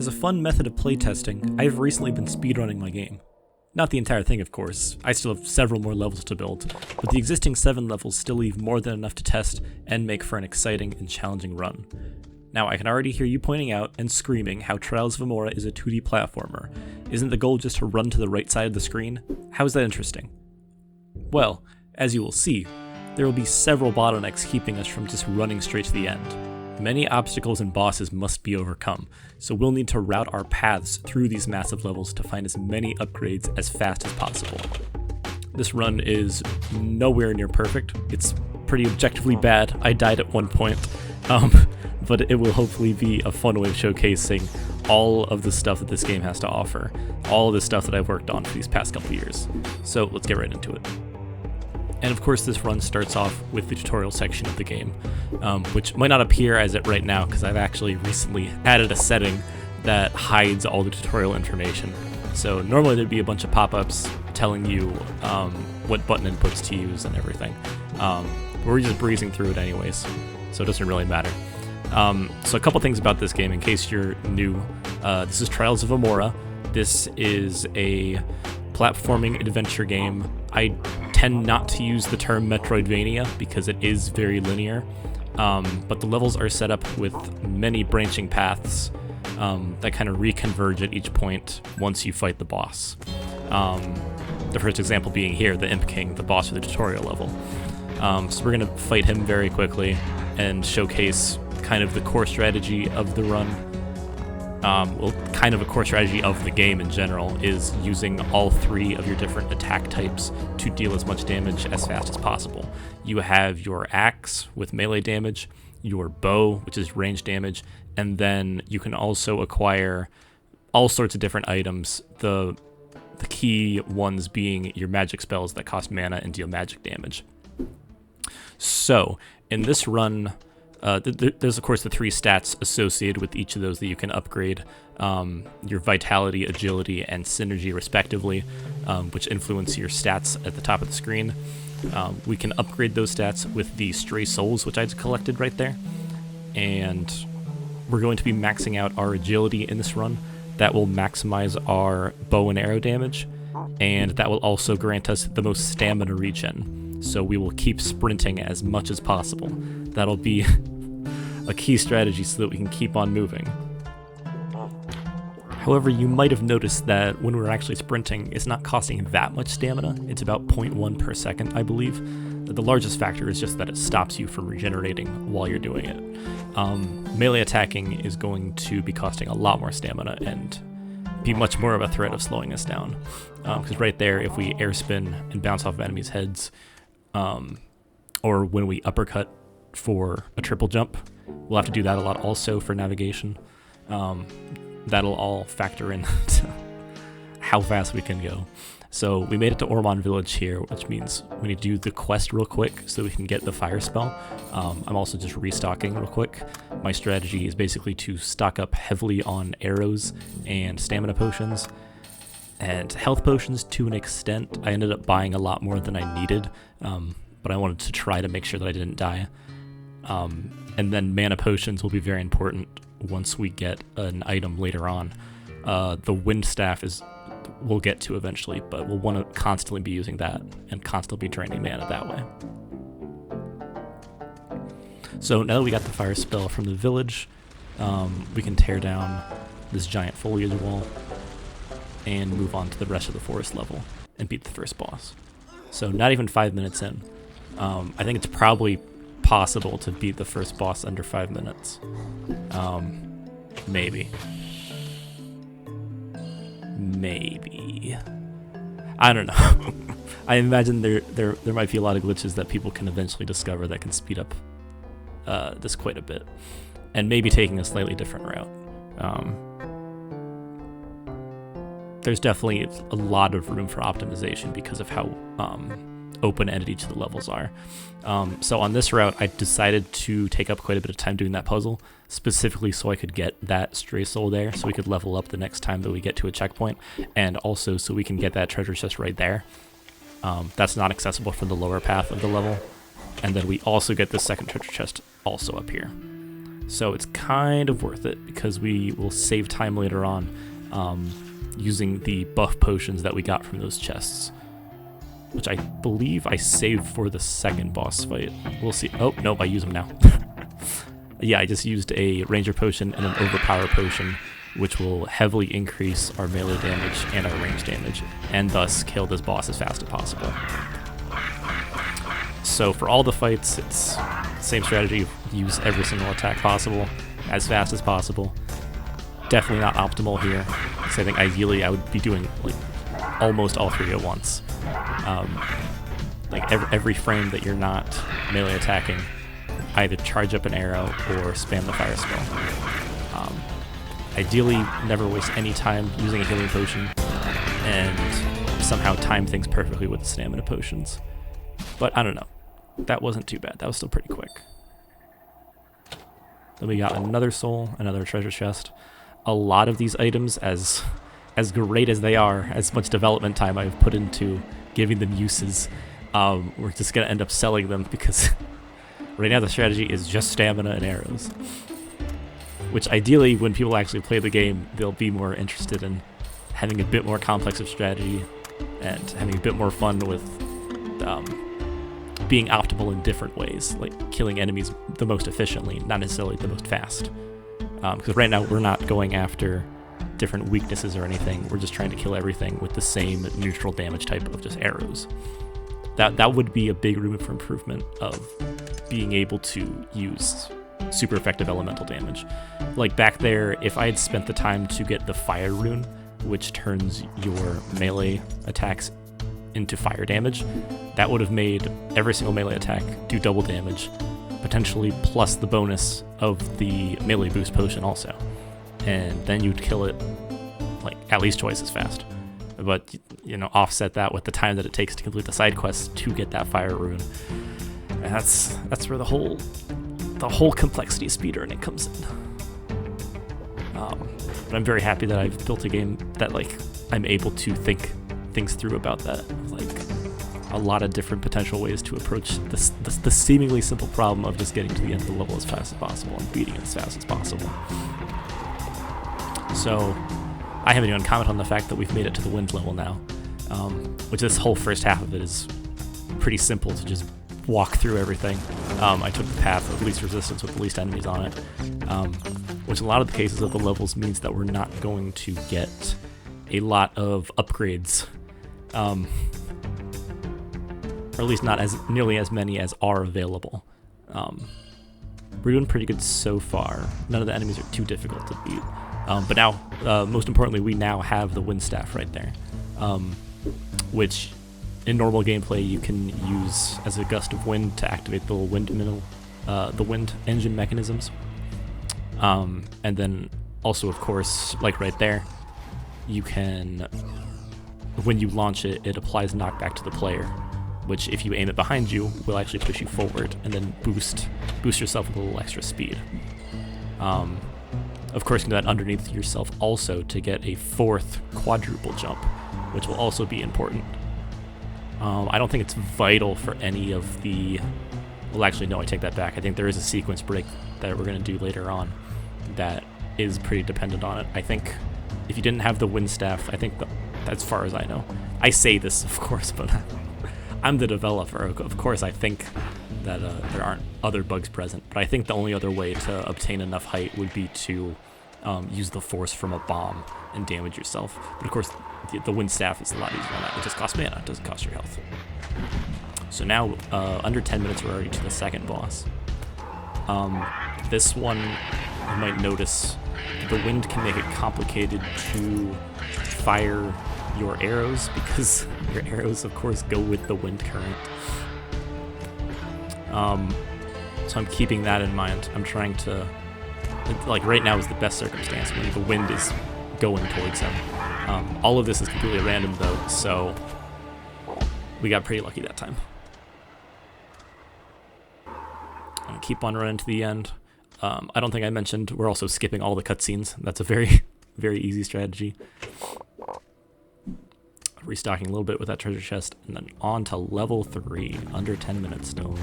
As a fun method of playtesting, I've recently been speedrunning my game. Not the entire thing, of course. I still have several more levels to build, but the existing 7 levels still leave more than enough to test and make for an exciting and challenging run. Now, I can already hear you pointing out and screaming how Trials of Imorah is a 2D platformer. Isn't the goal just to run to the right side of the screen? How is that interesting? Well, as you will see, there will be several bottlenecks keeping us from just running straight to the end. Many obstacles and bosses must be overcome, so we'll need to route our paths through these massive levels to find as many upgrades as fast as possible. This run is nowhere near perfect. It's pretty objectively bad. I died at one point, but it will hopefully be a fun way of showcasing all of the stuff that this game has to offer, all of the stuff that I've worked on for these past couple years. So let's get right into it. And of course this run starts off with the tutorial section of the game, which might not appear as it right now because I've actually recently added a setting that hides all the tutorial information. So normally there'd be a bunch of pop-ups telling you what button inputs to use and everything. We're just breezing through it anyways, so it doesn't really matter. So a couple things about this game in case you're new. This is Trials of Imorah. This is a platforming adventure game. I tend not to use the term Metroidvania because it is very linear, but the levels are set up with many branching paths that kind of reconverge at each point once you fight the boss. The first example being here, the Imp King, the boss of the tutorial level. So we're going to fight him very quickly and showcase kind of the core strategy of the run. Kind of a core strategy of the game in general is using all 3 of your different attack types to deal as much damage as fast as possible. You have your axe with melee damage, your bow, which is range damage, and then you can also acquire all sorts of different items, the key ones being your magic spells that cost mana and deal magic damage. So, in this run, there's of course the 3 stats associated with each of those that you can upgrade, your vitality, agility, and synergy respectively, which influence your stats at the top of the screen. We can upgrade those stats with the stray souls, which I just collected right there, and we're going to be maxing out our agility in this run. That will maximize our bow and arrow damage, and that will also grant us the most stamina regen, so we will keep sprinting as much as possible. That'll be a key strategy so that we can keep on moving. However, you might have noticed that when we're actually sprinting, it's not costing that much stamina. It's about 0.1 per second, I believe. The largest factor is just that it stops you from regenerating while you're doing it. Melee attacking is going to be costing a lot more stamina and be much more of a threat of slowing us down. Because right there, if we air spin and bounce off of enemies' heads, or when we uppercut for a triple jump, we'll have to do that a lot also for navigation. That'll all factor in how fast we can go. So we made it to Ormond Village here, which means we need to do the quest real quick so we can get the fire spell. I'm also just restocking real quick. My strategy is basically to stock up heavily on arrows and stamina potions and health potions to an extent. I ended up buying a lot more than I needed, but I wanted to try to make sure that I didn't die. And then mana potions will be very important once we get an item later on. The wind staff we'll get to eventually, but we'll want to constantly be using that and constantly be draining mana that way. So now that we got the fire spell from the village, we can tear down this giant foliage wall and move on to the rest of the forest level and beat the first boss. So not even 5 minutes in. I think it's probably possible to beat the first boss under 5 minutes. Maybe. I don't know. I imagine there might be a lot of glitches that people can eventually discover that can speed up this quite a bit, and maybe taking a slightly different route. There's definitely a lot of room for optimization because of how open-ended each of the levels are. So on this route, I decided to take up quite a bit of time doing that puzzle, specifically so I could get that stray soul there, so we could level up the next time that we get to a checkpoint, and also so we can get that treasure chest right there. That's not accessible from the lower path of the level, and then we also get the second treasure chest also up here. So it's kind of worth it because we will save time later on using the buff potions that we got from those chests, which I believe I saved for the second boss fight. We'll see. Oh, nope, I use them now. Yeah, I just used a ranger potion and an overpower potion, which will heavily increase our melee damage and our range damage, and thus kill this boss as fast as possible. So for all the fights, it's the same strategy. Use every single attack possible as fast as possible. Definitely not optimal here, because I think ideally I would be doing like almost all three at once. Like every frame that you're not melee attacking, either charge up an arrow or spam the fire spell. Ideally, never waste any time using a healing potion, and somehow time things perfectly with the stamina potions. But I don't know. That wasn't too bad. That was still pretty quick. Then we got another soul, another treasure chest. A lot of these items, as great as they are, as much development time I've put into giving them uses, we're just going to end up selling them because right now the strategy is just stamina and arrows. Which ideally, when people actually play the game, they'll be more interested in having a bit more complex of strategy and having a bit more fun with being optimal in different ways, like killing enemies the most efficiently, not necessarily the most fast. Because right now we're not going after different weaknesses or anything, we're just trying to kill everything with the same neutral damage type of just arrows. That would be a big room for improvement of being able to use super effective elemental damage. Like back there, if I had spent the time to get the fire rune, which turns your melee attacks into fire damage, that would have made every single melee attack do double damage, potentially plus the bonus of the melee boost potion also. And then you'd kill it like at least twice as fast. But you know, offset that with the time that it takes to complete the side quests to get that fire rune. And that's where the whole complexity of speedrunning comes in. But I'm very happy that I've built a game that like I'm able to think things through about that. Like a lot of different potential ways to approach the seemingly simple problem of just getting to the end of the level as fast as possible and beating it as fast as possible. So I haven't even commented on the fact that we've made it to the wind level now, which this whole first half of it is pretty simple to just walk through everything. I took the path of least resistance with the least enemies on it, which in a lot of the cases of the levels means that we're not going to get a lot of upgrades, or at least not as nearly as many as are available. We're doing pretty good so far. None of the enemies are too difficult to beat. But now, most importantly, we now have the wind staff right there, which in normal gameplay you can use as a gust of wind to activate the the wind engine mechanisms. And then also, of course, like right there, you can, when you launch it, it applies knockback to the player, which if you aim it behind you, will actually push you forward and then boost yourself with a little extra speed. Of course, you can do that underneath yourself also to get a fourth quadruple jump, which will also be important. I don't think it's vital for any of the... Well, actually, no, I take that back. I think there is a sequence break that we're going to do later on that is pretty dependent on it. I think if you didn't have the wind staff, I think as far as I know. I say this, of course, but I'm the developer. Of course, I think that there aren't other bugs present, but I think the only other way to obtain enough height would be to use the force from a bomb and damage yourself. But of course, the wind staff is a lot easier on that. It just costs mana, it doesn't cost your health. So now, under 10 minutes, we're already to the second boss. This one, you might notice, the wind can make it complicated to fire your arrows because your arrows, of course, go with the wind current. So I'm keeping that in mind. I'm trying to, like right now is the best circumstance when the wind is going towards him. All of this is completely random though, so we got pretty lucky that time. I'm gonna keep on running to the end. I don't think I mentioned we're also skipping all the cutscenes. That's a very, very easy strategy. Restocking a little bit with that treasure chest, and then on to level 3, under 10 minutes still.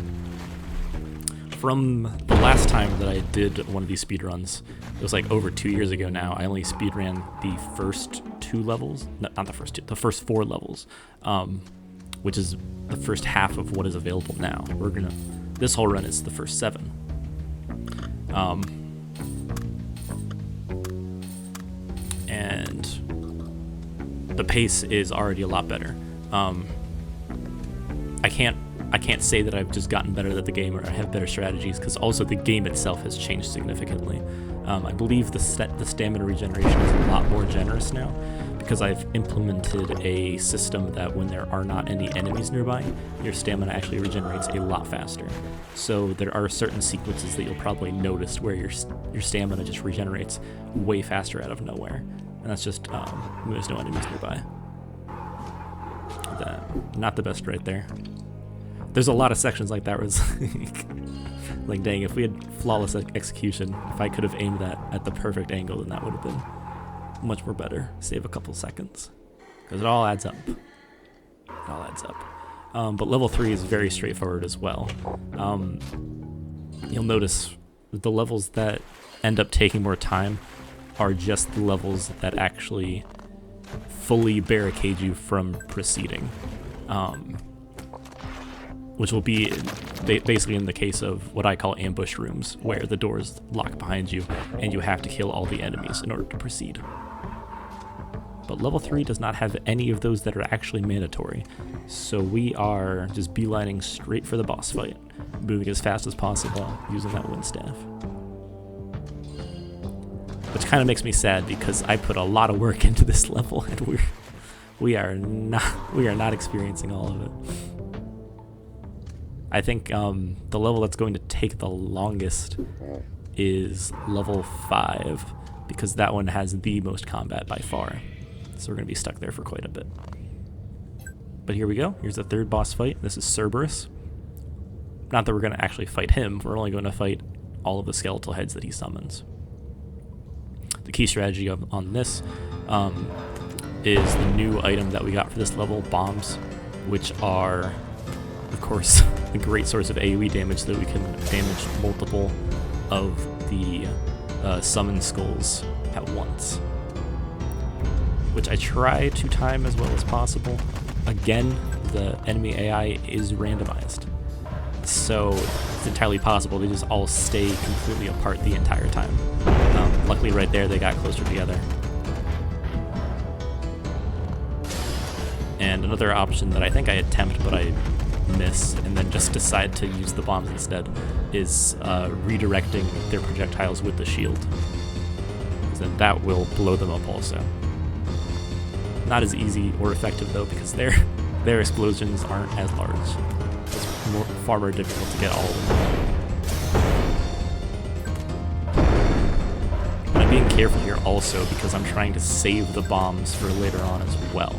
from the last time that I did one of these speedruns, it was like over 2 years ago now, I only speedran the first 2 levels, not the first 2, the first 4 levels, which is the first half of what is available now. This whole run is the first 7. And the pace is already a lot better. I can't say that I've just gotten better at the game or I have better strategies, because also the game itself has changed significantly. I believe the stamina regeneration is a lot more generous now, because I've implemented a system that when there are not any enemies nearby, your stamina actually regenerates a lot faster. So there are certain sequences that you'll probably notice where your stamina just regenerates way faster out of nowhere, and that's just when there's no enemies nearby. Not the best right there. There's a lot of sections like that where it's like, dang, if we had flawless execution, if I could have aimed that at the perfect angle, then that would have been much more better. Save a couple seconds, because it all adds up. It all adds up. But level 3 is very straightforward as well. You'll notice the levels that end up taking more time are just the levels that actually fully barricade you from proceeding. Which will be basically in the case of what I call ambush rooms, where the doors lock behind you and you have to kill all the enemies in order to proceed. But level 3 does not have any of those that are actually mandatory, so we are just beelining straight for the boss fight, moving as fast as possible using that wind staff. Which kind of makes me sad, because I put a lot of work into this level and we are not experiencing all of it. I think the level that's going to take the longest is level 5, because that one has the most combat by far. So we're going to be stuck there for quite a bit. But here we go. Here's the 3rd boss fight. This is Cerberus. Not that we're going to actually fight him. We're only going to fight all of the skeletal heads that he summons. The key strategy on this is the new item that we got for this level, bombs, which are, of course, a great source of AoE damage, so that we can damage multiple of the summon skulls at once, which I try to time as well as possible. Again, the enemy AI is randomized, so it's entirely possible they just all stay completely apart the entire time. Luckily right there they got closer together. And another option that I think I attempt but I miss and then just decide to use the bombs instead is redirecting their projectiles with the shield, then that will blow them up also. Not as easy or effective though, because their explosions aren't as large. It's far more difficult to get all of them. But I'm being careful here also, because I'm trying to save the bombs for later on as well.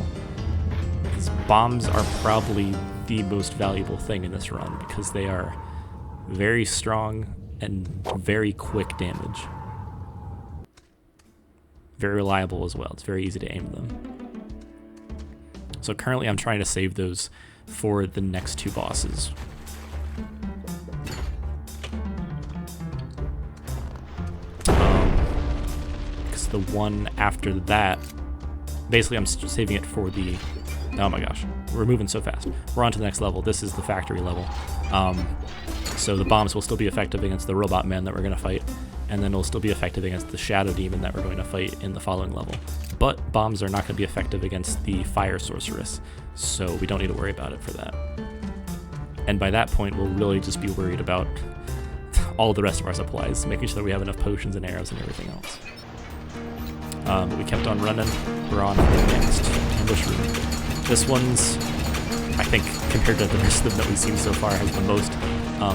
Because bombs are probably the most valuable thing in this run, because they are very strong and very quick damage. Very reliable as well. It's very easy to aim them. So currently I'm trying to save those for the next 2 bosses. Because the one after that, basically I'm saving it for the, oh my gosh, we're moving so fast. We're on to the next level. This is the factory level. So the bombs will still be effective against the robot men that we're going to fight, and then it'll still be effective against the shadow demon that we're going to fight in the following level. But bombs are not going to be effective against the fire sorceress, so we don't need to worry about it for that. And by that point, we'll really just be worried about all the rest of our supplies, making sure that we have enough potions and arrows and everything else. But we kept on running. We're on to the next ambush room. This one's, I think, compared to the rest of them that we've seen so far, has the most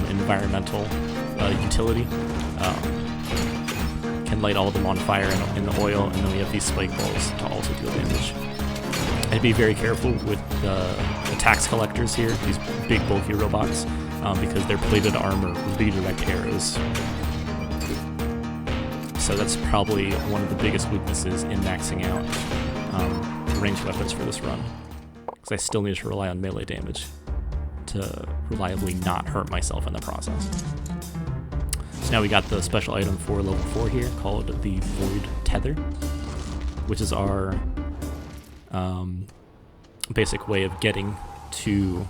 environmental utility. Can light all of them on fire in the oil, and then we have these spike balls to also deal damage. I'd be very careful with the tax collectors here, these big bulky robots, because their plated armor redirect arrows. So that's probably one of the biggest weaknesses in maxing out ranged weapons for this run, because I still need to rely on melee damage to reliably not hurt myself in the process. So now we got the special item for level 4 here called the Void Tether, which is our basic way of getting to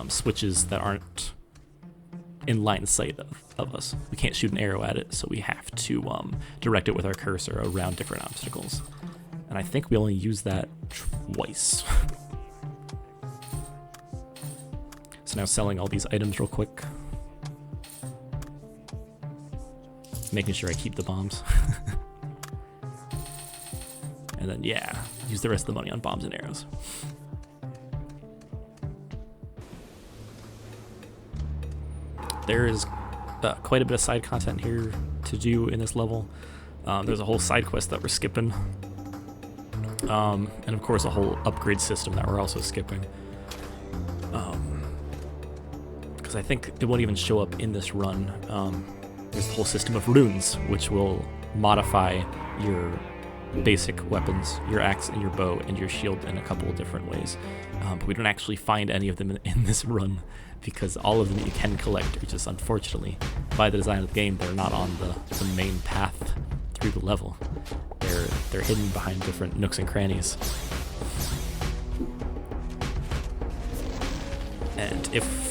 switches that aren't in line of sight of us. We can't shoot an arrow at it, so we have to direct it with our cursor around different obstacles. And I think we only use that twice. So now selling all these items real quick. Making sure I keep the bombs. And then, yeah, use the rest of the money on bombs and arrows. There is quite a bit of side content here to do in this level. There's a whole side quest that we're skipping. And of course a whole upgrade system that we're also skipping. Because I think it won't even show up in this run. There's the whole system of runes, which will modify your basic weapons, your axe and your bow and your shield in a couple of different ways. But we don't actually find any of them in this run, because all of them you can collect are just, unfortunately, by the design of the game, they're not on the main path through the level. They're hidden behind different nooks and crannies. And if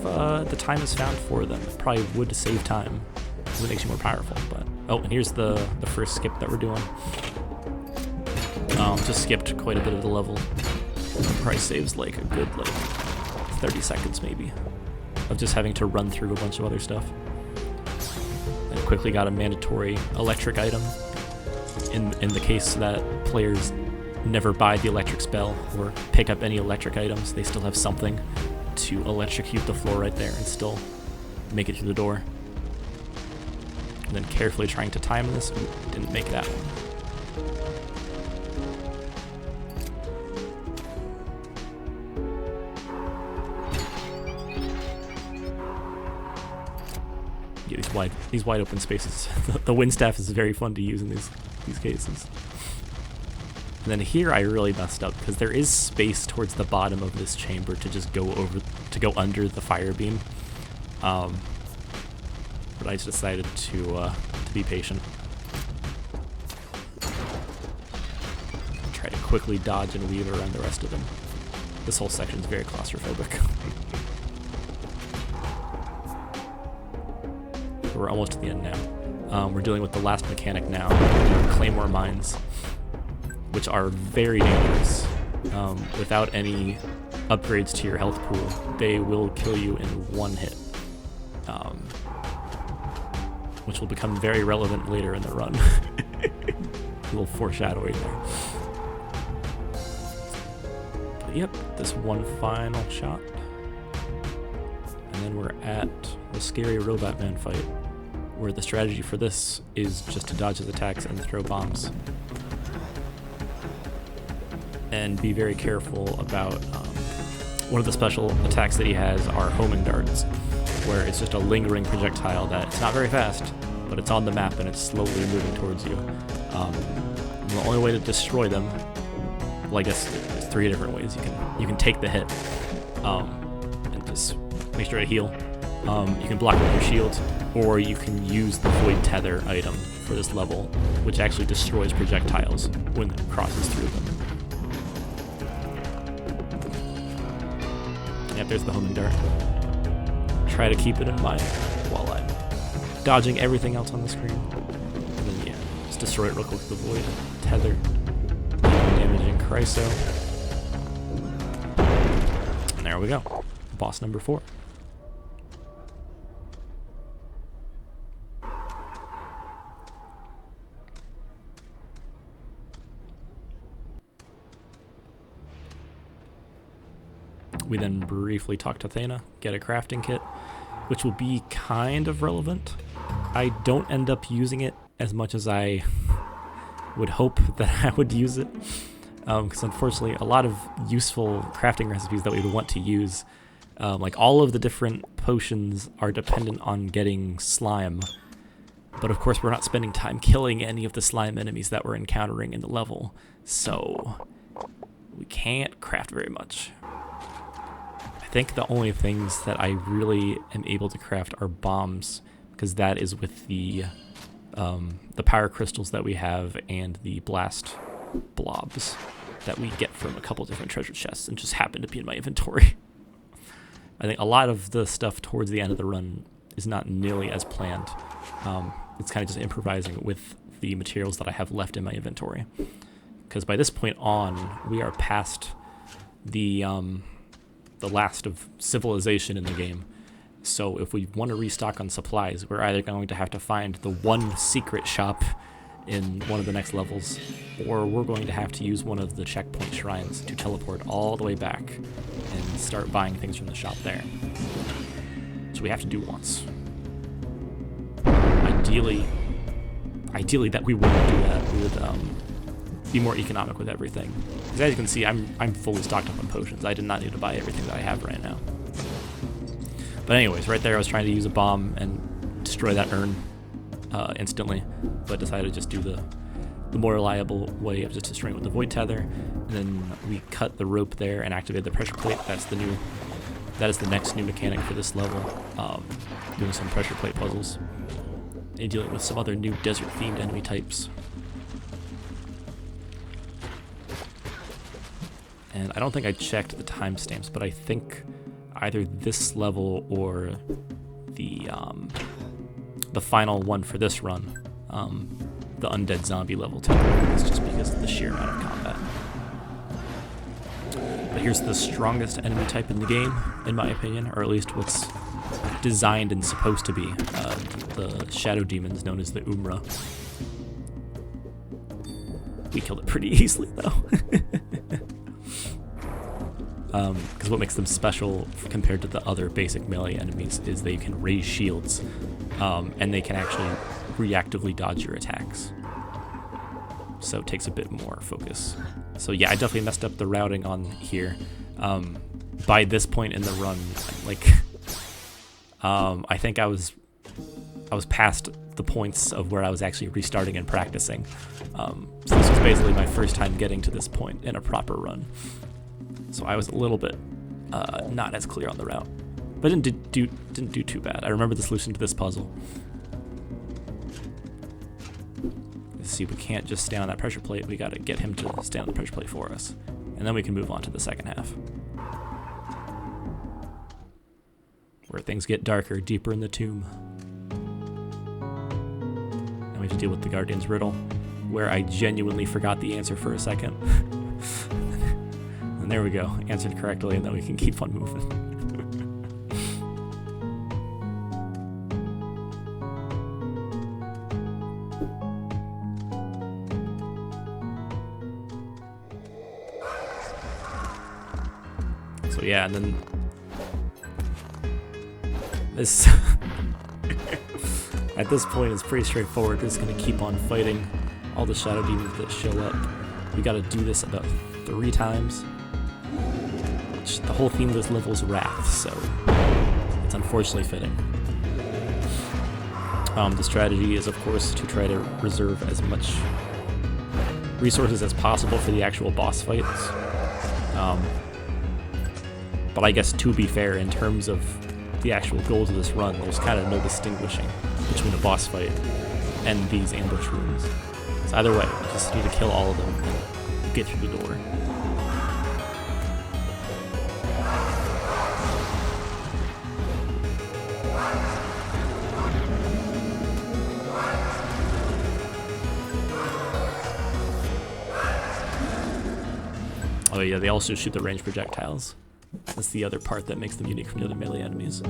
the time is found for them, it probably would save time, because it makes you more powerful. But oh, and here's the first skip that we're doing. Just skipped quite a bit of the level. Probably saves like a good 30 seconds maybe of just having to run through a bunch of other stuff. And quickly got a mandatory electric item in the case that players never buy the electric spell or pick up any electric items. They still have something to electrocute the floor right there and still make it through the door. And then carefully trying to time this, didn't make that one. Yeah, these wide open spaces. The wind staff is very fun to use in these cases. And then here I really messed up, because there is space towards the bottom of this chamber to just go under the fire beam. But I just decided to be patient. Try to quickly dodge and weave around the rest of them. This whole section is very claustrophobic. We're almost to the end now. We're dealing with the last mechanic now, Claymore Mines, which are very dangerous. Without any upgrades to your health pool, they will kill you in one hit. Which will become very relevant later in the run. A little foreshadowing there. But yep, this one final shot. And then we're at the scary Robot Man fight, where the strategy for this is just to dodge his attacks and throw bombs. And be very careful about one of the special attacks that he has are homing darts, where it's just a lingering projectile that it's not very fast, but it's on the map and it's slowly moving towards you. The only way to destroy them, well, I guess there's 3 different ways. You can take the hit and just make sure to heal. You can block it with your shield, or you can use the Void Tether item for this level, which actually destroys projectiles when it crosses through them. Yep, there's the homing dart. Try to keep it in mind while I'm dodging everything else on the screen. And then, yeah, just destroy it real quick with the Void Tether. Damaging Chryso. And there we go. Boss number 4. We then briefly talk to Thana, get a crafting kit, which will be kind of relevant. I don't end up using it as much as I would hope that I would use it, because unfortunately a lot of useful crafting recipes that we would want to use, like all of the different potions are dependent on getting slime, but of course we're not spending time killing any of the slime enemies that we're encountering in the level, so we can't craft very much. I think the only things that I really am able to craft are bombs, because that is with the power crystals that we have and the blast blobs that we get from a couple different treasure chests and just happen to be in my inventory. I think a lot of the stuff towards the end of the run is not nearly as planned. It's kind of just improvising with the materials that I have left in my inventory. Because by this point on, we are past the last of civilization in the game. So if we want to restock on supplies, we're either going to have to find the one secret shop in one of the next levels, or we're going to have to use one of the checkpoint shrines to teleport all the way back and start buying things from the shop there. So we have to do once. Ideally that we wouldn't do that. We would be more economic with everything. Because as you can see, I'm fully stocked up on potions. I did not need to buy everything that I have right now. But anyways, right there I was trying to use a bomb and destroy that urn instantly, but decided to just do the more reliable way of just destroying with the void tether. And then we cut the rope there and activated the pressure plate. That is the next new mechanic for this level. Doing some pressure plate puzzles and dealing with some other new desert themed enemy types. And I don't think I checked the timestamps, but I think either this level or the final one for this run, the undead zombie level is just because of the sheer amount of combat. But here's the strongest enemy type in the game, in my opinion, or at least what's designed and supposed to be. The shadow demons known as the Imorah. We killed it pretty easily though. Because what makes them special compared to the other basic melee enemies is they can raise shields, and they can actually reactively dodge your attacks. So it takes a bit more focus. So yeah, I definitely messed up the routing on here. By this point in the run, like, I think I was past the points of where I was actually restarting and practicing. So this was basically my first time getting to this point in a proper run. So I was a little bit not as clear on the route, but didn't do too bad. I remember the solution to this puzzle. Let's see, we can't just stay on that pressure plate. We got to get him to stay on the pressure plate for us, and then we can move on to the second half, where things get darker, deeper in the tomb. And we have to deal with the Guardian's Riddle, where I genuinely forgot the answer for a second. And there we go, answered correctly, and then we can keep on moving. So yeah, and then this at this point it's pretty straightforward. We're just gonna keep on fighting all the shadow demons that show up. We gotta do this about 3 times. Which the whole theme of this level is wrath, so it's unfortunately fitting. The strategy is, of course, to try to reserve as much resources as possible for the actual boss fights. But I guess, to be fair, in terms of the actual goals of this run, there's kind of no distinguishing between a boss fight and these ambush rooms. So either way, we just need to kill all of them and get through the door. Oh yeah, they also shoot the ranged projectiles. That's the other part that makes them unique from the other melee enemies.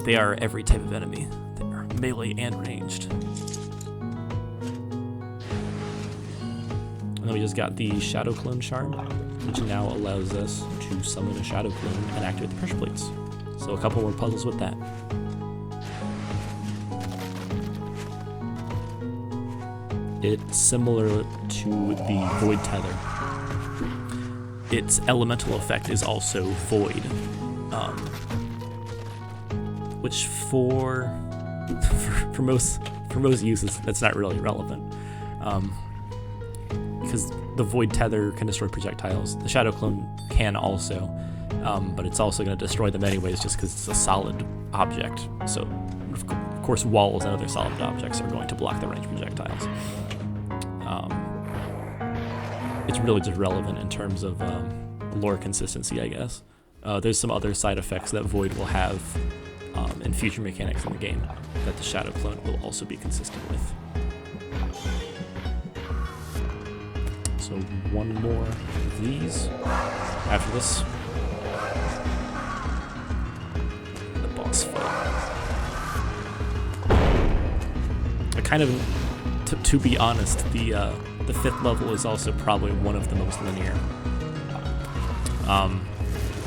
They are every type of enemy. They are melee and ranged. And then we just got the Shadow Clone Charm, which now allows us to summon a Shadow Clone and activate the pressure plates. So a couple more puzzles with that. It's similar to the Void Tether. Its elemental effect is also Void, which for most uses that's not really relevant, because the Void Tether can destroy projectiles. The Shadow Clone can also, but it's also going to destroy them anyways just because it's a solid object. So, of course, walls and other solid objects are going to block the ranged projectiles. It's really just relevant in terms of lore consistency, I guess. There's some other side effects that Void will have in future mechanics in the game that the Shadow Clone will also be consistent with. So one more of these. After this, the boss fight. I kind of, to be honest, the 5th level is also probably one of the most linear.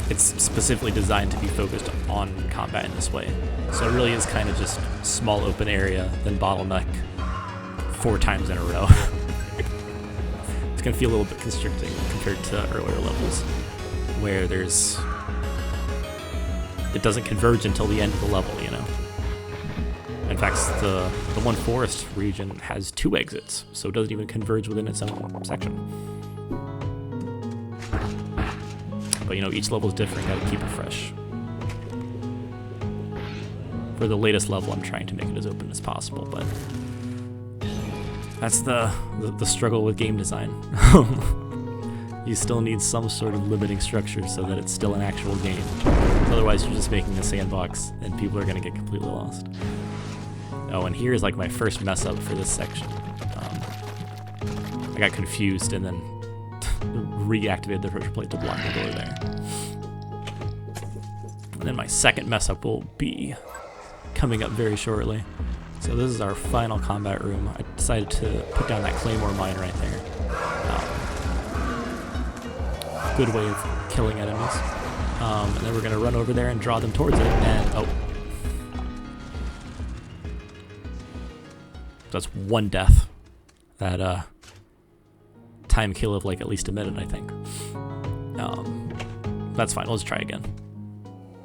It's specifically designed to be focused on combat in this way. So it really is kind of just small open area, then bottleneck 4 times in a row. It's going to feel a little bit constricting compared to earlier levels, where it doesn't converge until the end of the level, you know? In fact, the one forest region has 2 exits, so it doesn't even converge within its own section. But you know, each level is different, gotta keep it fresh. For the latest level, I'm trying to make it as open as possible, but that's the struggle with game design. You still need some sort of limiting structure so that it's still an actual game. Otherwise, you're just making a sandbox, and people are gonna get completely lost. Oh, and here's like my first mess up for this section. I got confused and then reactivated the pressure plate to block the door there. And then my second mess up will be coming up very shortly. So this is our final combat room. I decided to put down that claymore mine right there. Good way of killing enemies. And then we're gonna run over there and draw them towards it, and oh. That's 1 death. That time kill of like at least a minute, I think. That's fine, let's try again.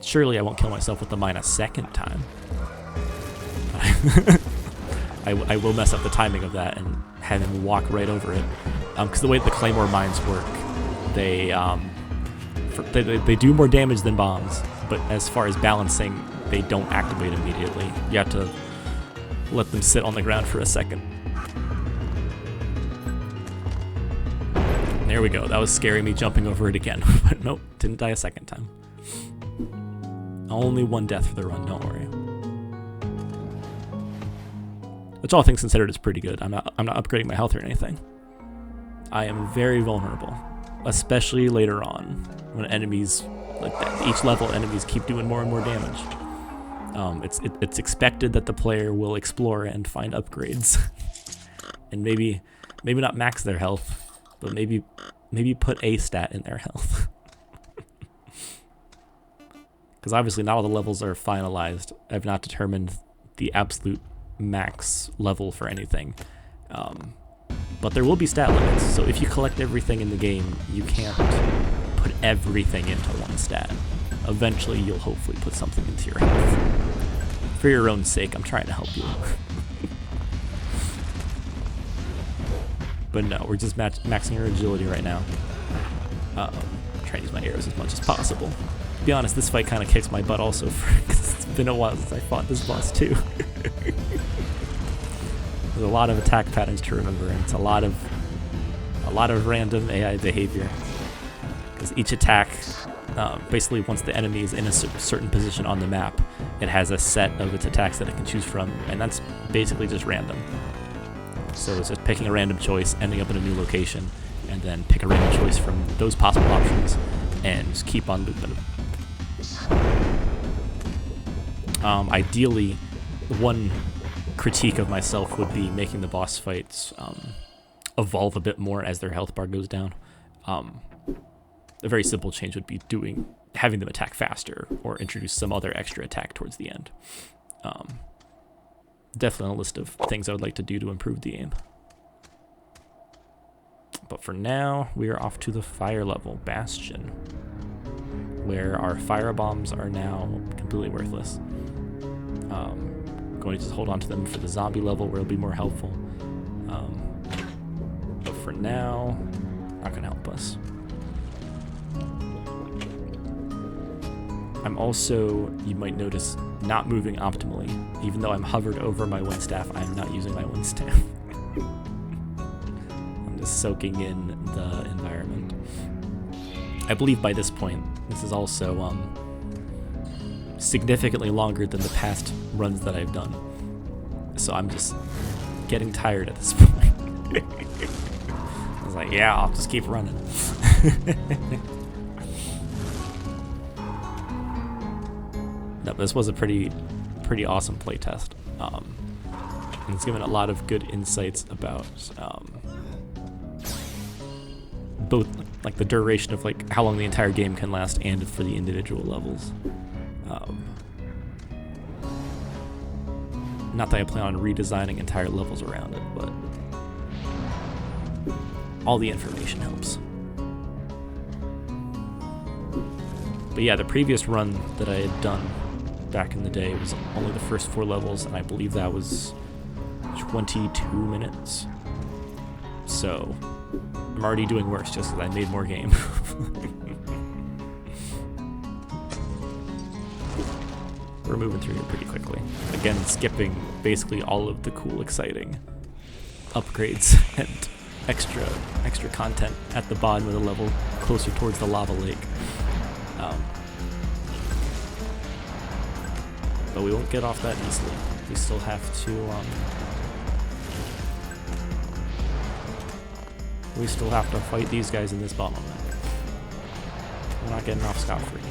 Surely I won't kill myself with the mine a second time. I will mess up the timing of that and have him walk right over it. Because the way the claymore mines work, they do more damage than bombs, but as far as balancing, they don't activate immediately. You have to let them sit on the ground for a second. And there we go. That was scaring me jumping over it again. But nope, didn't die a second time. Only 1 death for the run, don't worry. Which all things considered is pretty good. I'm not upgrading my health or anything. I am very vulnerable, especially later on when enemies, like each level enemies keep doing more and more damage. It's expected that the player will explore and find upgrades, and maybe not max their health, but maybe put a stat in their health. Because obviously not all the levels are finalized. I've not determined the absolute max level for anything, but there will be stat limits. So if you collect everything in the game, you can't put everything into 1 stat. Eventually, you'll hopefully put something into your health. For your own sake, I'm trying to help you. But no, we're just maxing our agility right now. Trying to use my arrows as much as possible. To be honest, this fight kind of kicks my butt also, because it's been a while since I fought this boss too. There's a lot of attack patterns to remember, and it's a lot of random AI behavior. Because each attack, basically once the enemy is in a certain position on the map, it has a set of its attacks that it can choose from, and that's basically just random. So it's just picking a random choice, ending up in a new location, and then pick a random choice from those possible options, and just keep on looping. Ideally, one critique of myself would be making the boss fights evolve a bit more as their health bar goes down. A very simple change would be having them attack faster, or introduce some other extra attack towards the end. Definitely on a list of things I would like to do to improve the game. But for now, we are off to the fire level, Bastion, where our fire bombs are now completely worthless. Going to just hold on to them for the zombie level, where it'll be more helpful. But for now, not going to help us. I'm also, you might notice, not moving optimally. Even though I'm hovered over my wind staff, I'm not using my wind staff. I'm just soaking in the environment. I believe by this point, this is also significantly longer than the past runs that I've done. So I'm just getting tired at this point. I was like, yeah, I'll just keep running. No, this was a pretty awesome playtest. And it's given a lot of good insights about both like the duration of like how long the entire game can last and for the individual levels. Not that I plan on redesigning entire levels around it, but all the information helps. But yeah, the previous run that I had done back in the day was only the first 4 levels, and I believe that was 22 minutes. So I'm already doing worse just because I made more game. We're moving through here pretty quickly. Again, skipping basically all of the cool, exciting upgrades and extra content at the bottom of the level, closer towards the lava lake. But we won't get off that easily. We still have to fight these guys in this bottleneck. We're not getting off scot-free.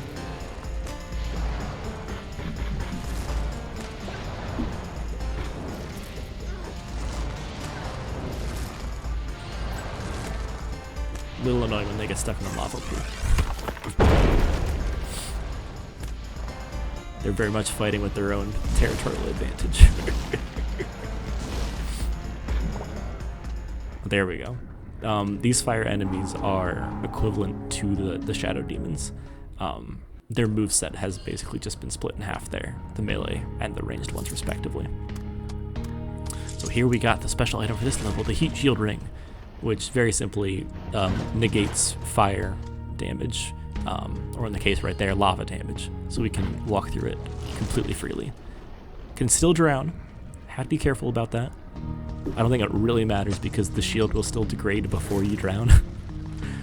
A little annoying when they get stuck in the lava pool. They're very much fighting with their own territorial advantage. There we go. These fire enemies are equivalent to the shadow demons. Their moveset has basically just been split in half there, the melee and the ranged ones respectively. So here we got the special item for this level, the heat shield ring, which very simply negates fire damage, or in the case right there, lava damage, so we can walk through it completely freely. Can still drown. Have to be careful about that. I don't think it really matters because the shield will still degrade before you drown.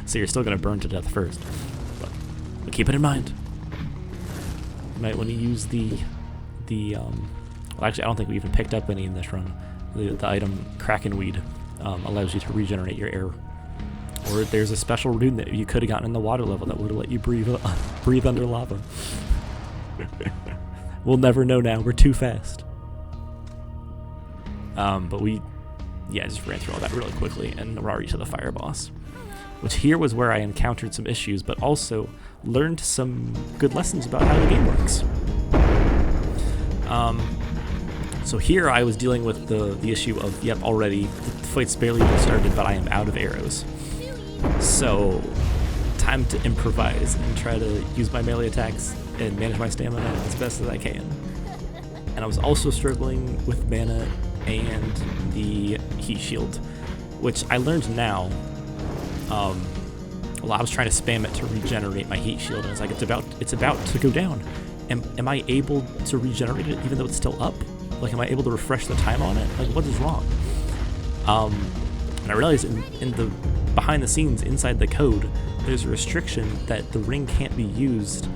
So you're still going to burn to death first. But keep it in mind. You might want to use well, actually I don't think we even picked up any in this run. The item Krakenweed allows you to regenerate your air. Or there's a special rune that you could have gotten in the water level that would have let you breathe under lava. We'll never know now, we're too fast. But just ran through all that really quickly, and we're already to the fire boss. Which here was where I encountered some issues, but also learned some good lessons about how the game works. So here I was dealing with the issue of, already, the fight's barely even started, but I am out of arrows. So, time to improvise and try to use my melee attacks and manage my stamina as best as I can. And I was also struggling with mana and the heat shield, which I learned now. Well, I was trying to spam it to regenerate my heat shield, and it's like, it's about to go down. Am I able to regenerate it even though it's still up? Like, am I able to refresh the time on it? Like, what is wrong? And I realized in the behind the scenes inside the code, there's a restriction that the ring can't be used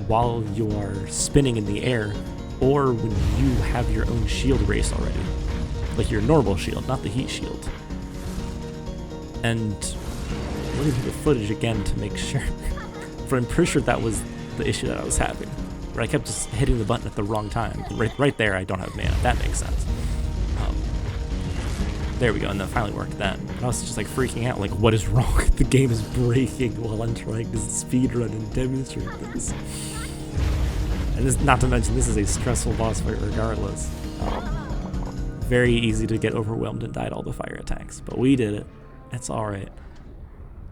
while you are spinning in the air or when you have your own shield race already. Like your normal shield, not the heat shield. And looking through the footage again to make sure, but I'm pretty sure that was the issue that I was having, where I kept just hitting the button at the wrong time. Right there, I don't have mana. That makes sense. There we go, and that finally worked then. And I was just like freaking out, like, what is wrong? The game is breaking while I'm trying to speedrun and demonstrate this. And this, not to mention, this is a stressful boss fight regardless. Very easy to get overwhelmed and die to all the fire attacks, but we did it. It's alright.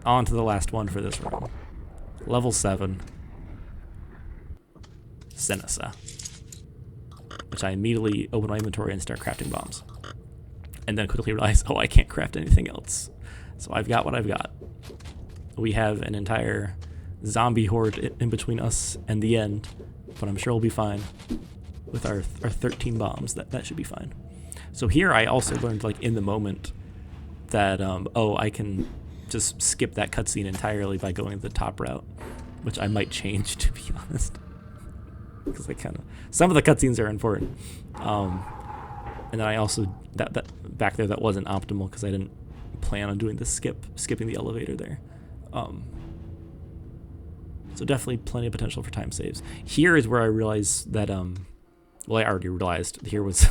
On to the last one for this run. Level 7. Sinisa. Which I immediately open my inventory and start crafting bombs. And then quickly realize, oh, I can't craft anything else. So I've got what I've got. We have an entire zombie horde in between us and the end, but I'm sure we'll be fine with our 13 bombs. That should be fine. So here I also learned, like, in the moment that, oh, I can just skip that cutscene entirely by going the top route, which I might change, to be honest. Because some of the cutscenes are important. And then I also, that back there, that wasn't optimal because I didn't plan on doing the skipping the elevator there. So definitely plenty of potential for time saves. Here is where I realized that, well, I already realized here was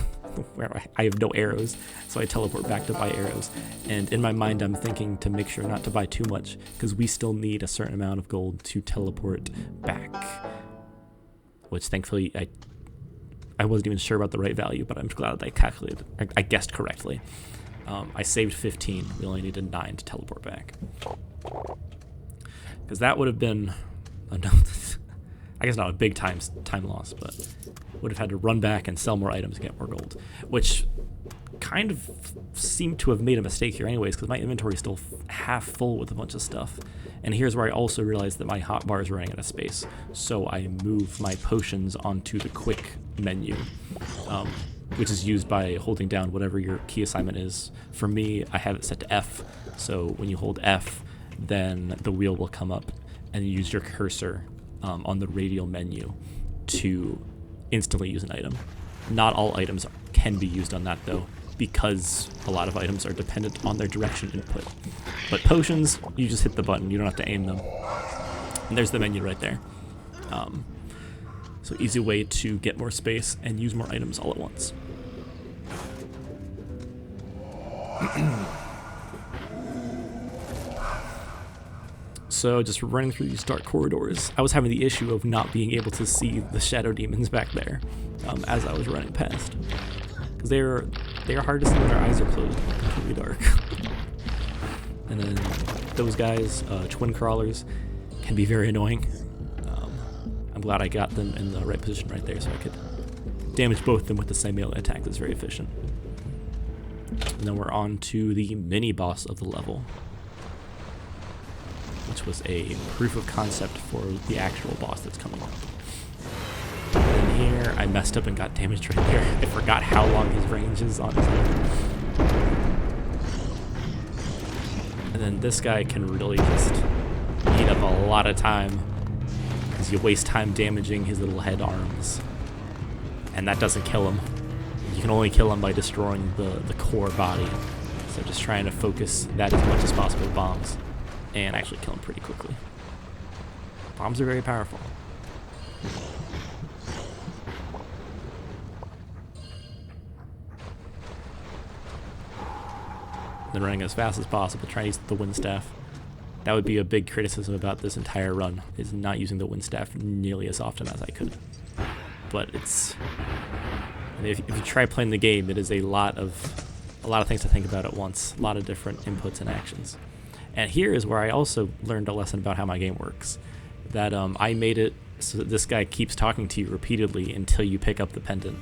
where I have no arrows, so I teleport back to buy arrows. And in my mind, I'm thinking to make sure not to buy too much, because we still need a certain amount of gold to teleport back. Which thankfully, I wasn't even sure about the right value, but I'm glad that I calculated, I guessed correctly. I saved 15, we only needed 9 to teleport back. Because that would have been, I guess not a big time loss, but would have had to run back and sell more items to get more gold, which kind of seemed to have made a mistake here anyways, because my inventory is still half full with a bunch of stuff. And here's where I also realized that my hotbar is running out of space, so I move my potions onto the quick menu, which is used by holding down whatever your key assignment is. For me, I have it set to F, so when you hold F, then the wheel will come up, and you use your cursor on the radial menu to instantly use an item. Not all items can be used on that though, because a lot of items are dependent on their direction input. But potions, you just hit the button, you don't have to aim them. And there's the menu right there. So easy way to get more space and use more items all at once. So just running through these dark corridors, I was having the issue of not being able to see the shadow demons back there as I was running past. Because they are hard to see when their eyes are closed, completely dark. And then those guys, twin crawlers, can be very annoying. I'm glad I got them in the right position right there so I could damage both of them with the same melee attack. That's very efficient. And then we're on to the mini boss of the level, which was a proof of concept for the actual boss that's coming up. And here I messed up and got damaged right there. I forgot how long his range is on his head. And then this guy can really just eat up a lot of time, because you waste time damaging his little head arms. And that doesn't kill him. You can only kill him by destroying the core body. So just trying to focus that as much as possible with bombs, and actually kill him pretty quickly. Bombs are very powerful. Then running as fast as possible, trying to use the wind staff. That would be a big criticism about this entire run, is not using the wind staff nearly as often as I could. But it's, if you try playing the game, it is a lot of things to think about at once, a lot of different inputs and actions. And here is where I also learned a lesson about how my game works. That I made it so that this guy keeps talking to you repeatedly until you pick up the pendant,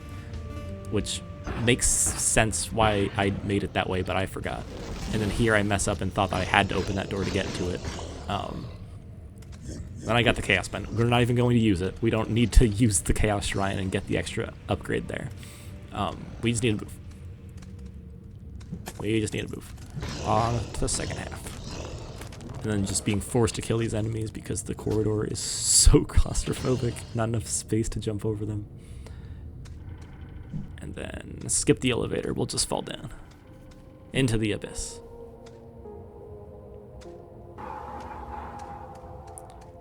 which makes sense why I made it that way, but I forgot. And then here I mess up and thought that I had to open that door to get to it. Then I got the Chaos Pendant. We're not even going to use it. We don't need to use the Chaos Shrine and get the extra upgrade there. We just need to move. We just need to move on to the second half. And then just being forced to kill these enemies because the corridor is so claustrophobic, not enough space to jump over them. And then skip the elevator, we'll just fall down into the abyss.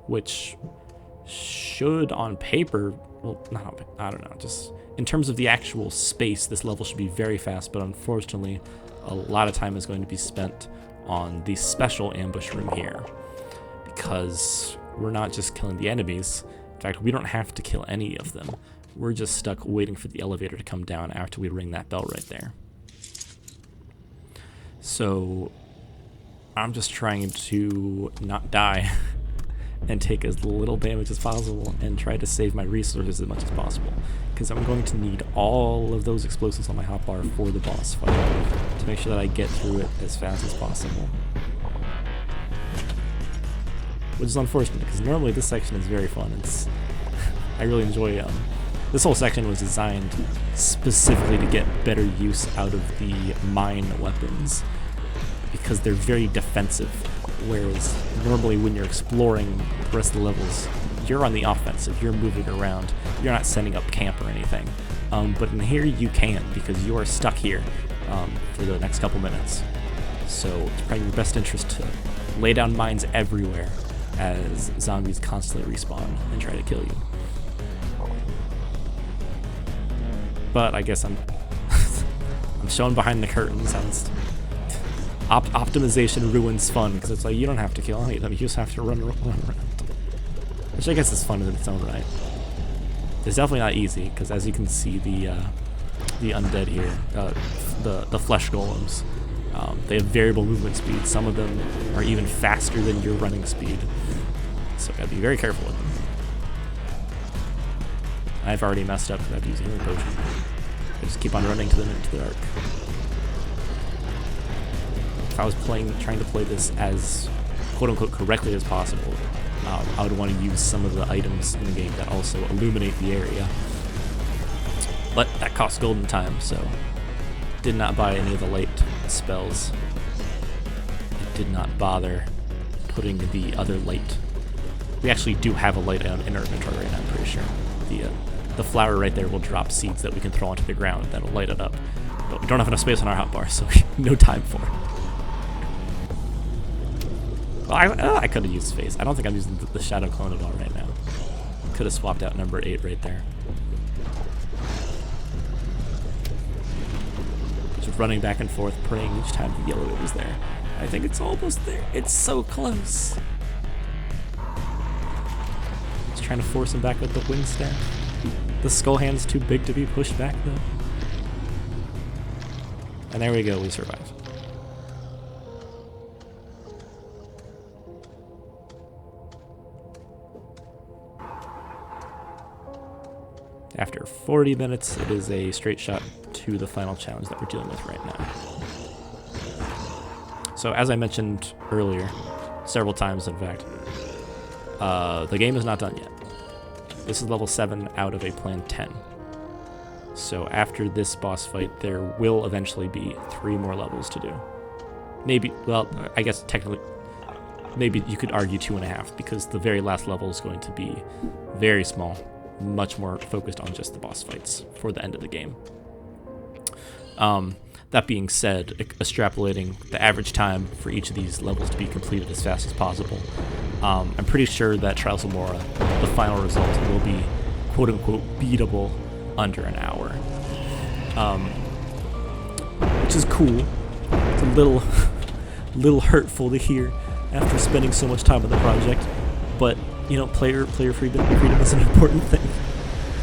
Which should on paper, well, not on paper, I don't know, just in terms of the actual space, this level should be very fast, but unfortunately, a lot of time is going to be spent on the special ambush room here, because we're not just killing the enemies. In fact, we don't have to kill any of them. We're just stuck waiting for the elevator to come down after we ring that bell right there. So I'm just trying to not die and take as little damage as possible and try to save my resources as much as possible, because I'm going to need all of those explosives on my hotbar for the boss fight to make sure that I get through it as fast as possible. Which is unfortunate, because normally this section is very fun. I really enjoy. This whole section was designed specifically to get better use out of the mine weapons because they're very defensive. Whereas normally when you're exploring the rest of the levels, you're on the offensive. You're moving around. You're not setting up camp or anything. But in here you can because you are stuck here for the next couple minutes. So it's probably in your best interest to lay down mines everywhere as zombies constantly respawn and try to kill you. But I guess I'm I'm showing behind the curtains. Optimization ruins fun because it's like you don't have to kill any of them. You just have to run around. Which I guess is fun in its own right. It's definitely not easy because as you can see, the undead here, the flesh golems, they have variable movement speed. Some of them are even faster than your running speed, so gotta be very careful with them. I've already messed up because I've used healing potion. I just keep on running to them into the dark. If I was trying to play this as quote-unquote correctly as possible, I would want to use some of the items in the game that also illuminate the area. But that costs golden time, so did not buy any of the light spells. It did not bother putting the other light. We actually do have a light item in our inventory right now, I'm pretty sure. The flower right there will drop seeds that we can throw onto the ground that'll light it up. But we don't have enough space on our hotbar, so no time for it. Well, I could have used space. I don't think I'm using the shadow clone at all right now. Could have swapped out number 8 right there. Just running back and forth, praying each time the yellow was there. I think it's almost there. It's so close. Just trying to force him back with the wing staff. The skull hand's too big to be pushed back though. And there we go, we survived. After 40 minutes, it is a straight shot to the final challenge that we're dealing with right now. So as I mentioned earlier, several times in fact, the game is not done yet. This is level 7 out of a planned 10. So after this boss fight, there will eventually be 3 more levels to do. Maybe, well, I guess technically, maybe you could argue 2.5 because the very last level is going to be very small, much more focused on just the boss fights for the end of the game. That being said, extrapolating the average time for each of these levels to be completed as fast as possible, I'm pretty sure that Trials of Imorah, the final result, will be quote-unquote beatable under an hour. Which is cool. It's a little hurtful to hear after spending so much time on the project, but you know, player freedom is an important thing.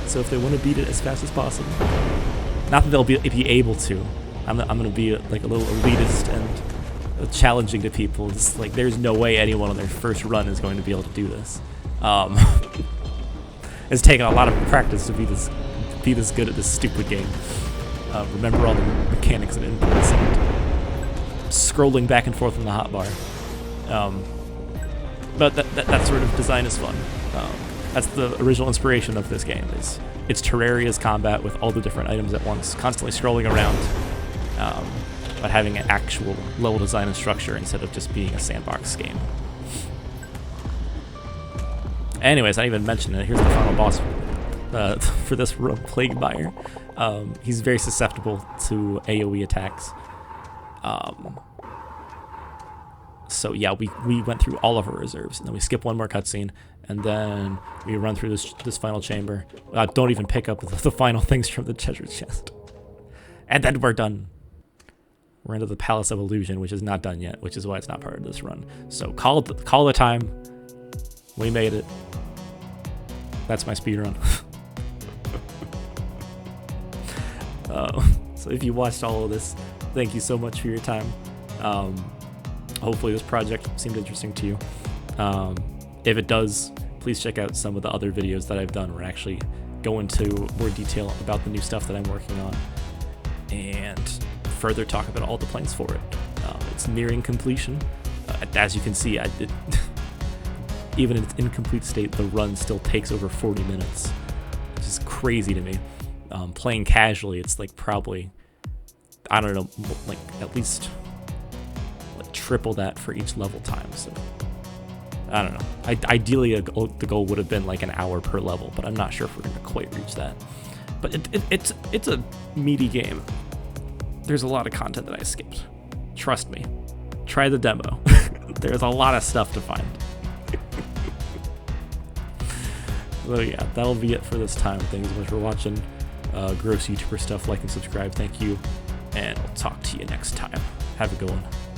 So if they want to beat it as fast as possible, not that they'll be able to. I'm gonna be like a little elitist and challenging to people. It's like there's no way anyone on their first run is going to be able to do this. It's taken a lot of practice to be this good at this stupid game. Remember all the mechanics and inputs and scrolling back and forth on the hotbar. But that sort of design is fun. That's the original inspiration of this game. It's Terraria's combat with all the different items at once, constantly scrolling around, but having an actual level design and structure instead of just being a sandbox game. Anyways, I didn't even mention it. Here's the final boss for this rogue Plague Buyer. He's very susceptible to AoE attacks. So yeah, we went through all of our reserves, and then we skip one more cutscene, and then we run through this final chamber. Don't even pick up the final things from the treasure chest. And then we're done. We're into the Palace of Illusion, which is not done yet, which is why it's not part of this run. So call the time. We made it. That's my speedrun. So if you watched all of this, thank you so much for your time. Hopefully this project seemed interesting to you. If it does, please check out some of the other videos that I've done where I actually go into more detail about the new stuff that I'm working on and further talk about all the plans for it. It's nearing completion. As you can see, even in its incomplete state, the run still takes over 40 minutes. crazy to me. Playing casually, it's like probably, I don't know, like at least like triple that for each level time. So I don't know. Ideally, the goal would have been like an hour per level, but I'm not sure if we're gonna quite reach that. But it's a meaty game. There's a lot of content that I skipped. Trust me. Try the demo. There's a lot of stuff to find. So yeah, that'll be it for this time. Thanks so much for watching. Gross YouTuber stuff. Like and subscribe. Thank you. And I'll talk to you next time. Have a good one.